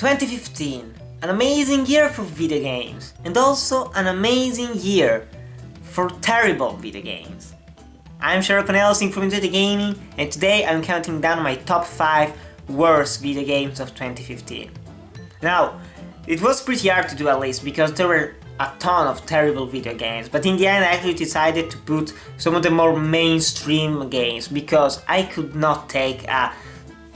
2015, an amazing year for video games, and also an amazing year for terrible video games. I'm Sherlock Cornelius from Intuitive Gaming, and today I'm counting down my top 5 worst video games of 2015. Now, it was pretty hard to do a list because there were a ton of terrible video games, but in the end I actually decided to put some of the more mainstream games because I could not take a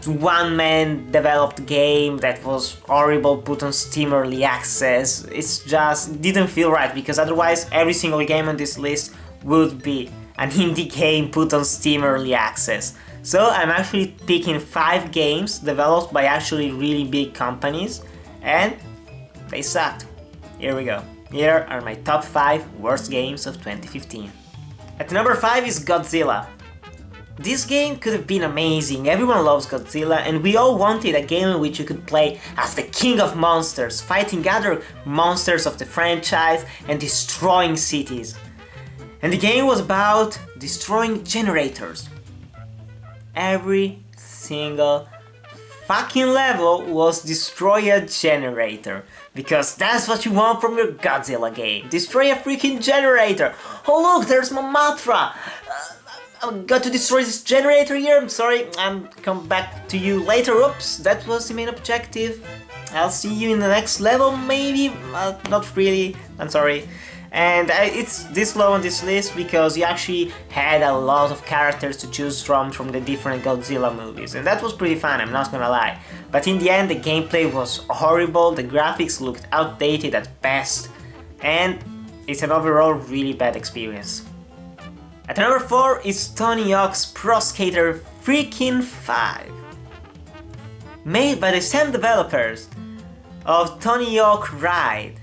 one-man developed game that was horrible put on Steam Early Access. It's just didn't feel right because otherwise every single game on this list would be an indie game put on Steam Early Access. So I'm actually picking 5 games developed by actually really big companies and they sucked. Here we go. Here are my top 5 worst games of 2015. At number 5 is Godzilla. This game could have been amazing, everyone loves Godzilla, and we all wanted a game in which you could play as the king of monsters, fighting other monsters of the franchise and destroying cities. And the game was about destroying generators. Every single fucking level was destroy a generator, because that's what you want from your Godzilla game. Destroy a freaking generator! Oh look, there's Mothra! I've got to destroy this generator here, I'm sorry, I'm come back to you later, oops, that was the main objective. I'll see you in the next level, maybe, not really, I'm sorry. And it's this low on this list because you actually had a lot of characters to choose from the different Godzilla movies, and that was pretty fun, I'm not gonna lie. But in the end the gameplay was horrible, the graphics looked outdated at best, and it's an overall really bad experience. At number 4 is Tony Hawk's Pro Skater freaking 5. Made by the same developers of Tony Hawk Ride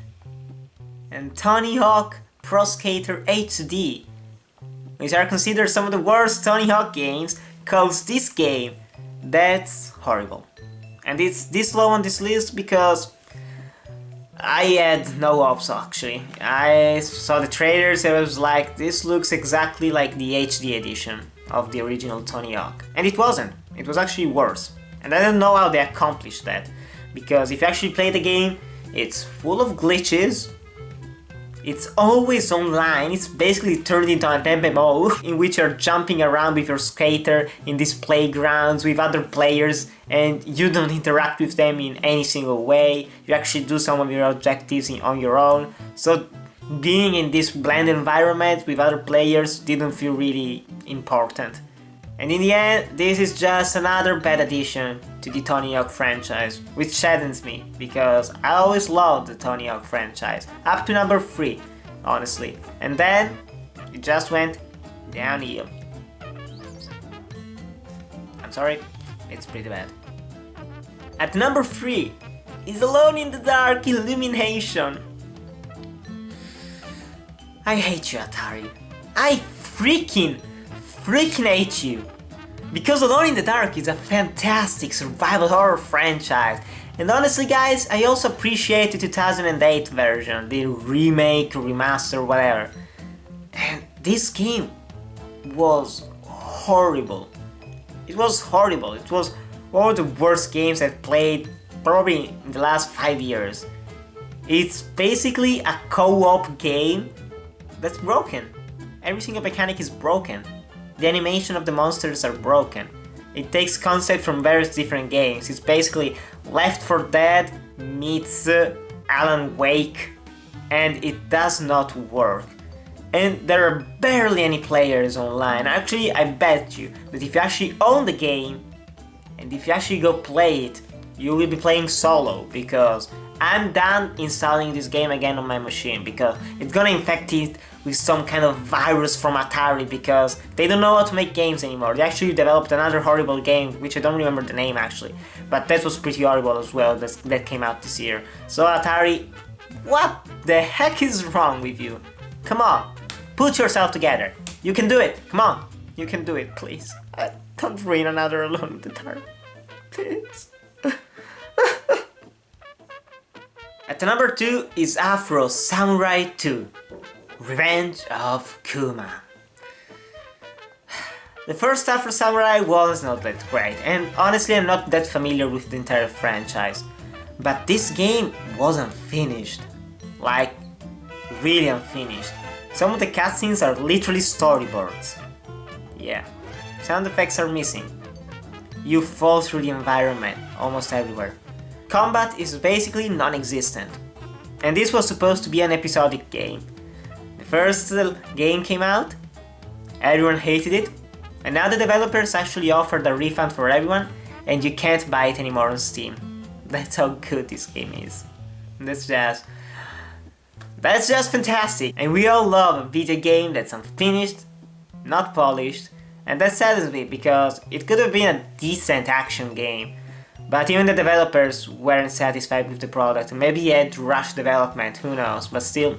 and Tony Hawk Pro Skater HD, which are considered some of the worst Tony Hawk games, calls this game that's horrible. And it's this low on this list because I had no hopes actually. I saw the trailers and I was like, this looks exactly like the HD edition of the original Tony Hawk. And it wasn't, it was actually worse. And I don't know how they accomplished that, because if you actually play the game, it's full of glitches. It's always online, it's basically turned into an MMO in which you're jumping around with your skater in these playgrounds with other players and you don't interact with them in any single way. You actually do some of your objectives on your own. So being in this bland environment with other players didn't feel really important. And in the end, this is just another bad addition to the Tony Hawk franchise, which saddens me, because I always loved the Tony Hawk franchise, up to number 3, honestly. And then, it just went downhill. I'm sorry, it's pretty bad. At number 3 is Alone in the Dark Illumination. I hate you, Atari. I freaking hate you. Because Alone in the Dark is a fantastic survival horror franchise, and honestly guys, I also appreciate the 2008 version, the remake, remaster, whatever. And this game was horrible. It was horrible. It was one of the worst games I've played probably in the last 5 years. It's basically a co-op game that's broken. Every single mechanic is broken. The animation of the monsters are broken. It takes concept from various different games. It's basically Left 4 Dead meets Alan Wake, and it does not work. And there are barely any players online. Actually, I bet you that if you actually own the game, and if you actually go play it, you will be playing solo, because I'm done installing this game again on my machine, because it's gonna infect it with some kind of virus from Atari, because they don't know how to make games anymore. They actually developed another horrible game, which I don't remember the name actually, but that was pretty horrible as well, that came out this year. So Atari, what the heck is wrong with you? Come on, put yourself together. You can do it, come on. You can do it, please. Don't ruin another Alone in the Dark, please. At number 2 is Afro Samurai 2, Revenge of Kuma. The first Afro Samurai was not that great, and honestly I'm not that familiar with the entire franchise. But this game wasn't finished. Like, really unfinished. Some of the cutscenes are literally storyboards. Yeah, sound effects are missing. You fall through the environment almost everywhere. Combat is basically non-existent. And this was supposed to be an episodic game. The first game came out, everyone hated it, and now the developers actually offered a refund for everyone, and you can't buy it anymore on Steam. That's how good this game is. That's just fantastic. And we all love a video game that's unfinished, not polished, and that saddens me because it could have been a decent action game. But even the developers weren't satisfied with the product. Maybe it had rushed development, who knows, but still,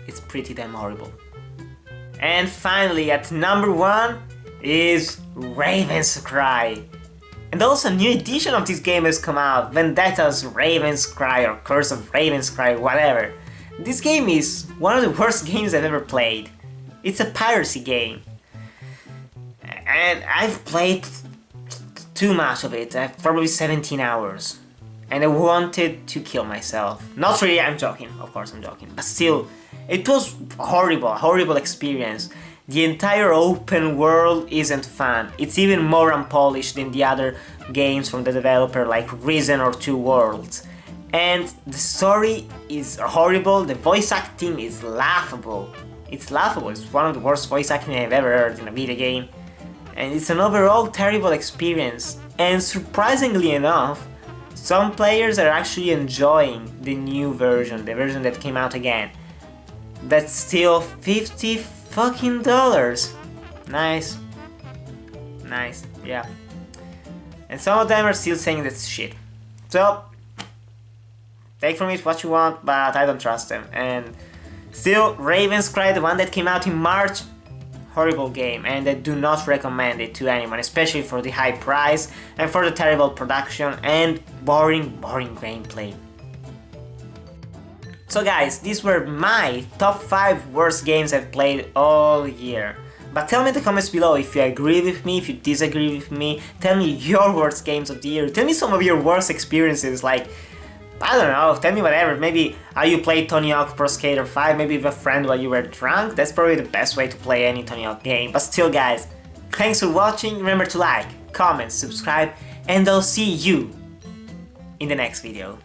it's pretty damn horrible. And finally, at number 1 is Raven's Cry. And also a new edition of this game has come out, Vendetta's Raven's Cry or Curse of Raven's Cry, whatever. This game is one of the worst games I've ever played. It's a piracy game. And I've played too much of it, probably 17 hours. And I wanted to kill myself. Not really, I'm joking, of course I'm joking. But still, it was horrible, a horrible experience. The entire open world isn't fun. It's even more unpolished than the other games from the developer like Risen or Two Worlds. And the story is horrible, the voice acting is laughable. It's laughable, it's one of the worst voice acting I've ever heard in a video game. And it's an overall terrible experience. And surprisingly enough, some players are actually enjoying the new version, the version that came out again. That's still $50 fucking dollars. Nice. Nice, yeah. And some of them are still saying that's shit. So, take from it what you want, but I don't trust them. And still, Raven's Cry, the one that came out in March, horrible game, and I do not recommend it to anyone, especially for the high price and for the terrible production and boring gameplay. So guys, these were my top 5 worst games I've played all year. But tell me in the comments below if you agree with me, if you disagree with me, tell me your worst games of the year, tell me some of your worst experiences, like, I don't know, tell me whatever, maybe how you played Tony Hawk Pro Skater 5, maybe with a friend while you were drunk, that's probably the best way to play any Tony Hawk game. But still guys, thanks for watching, remember to like, comment, subscribe, and I'll see you in the next video.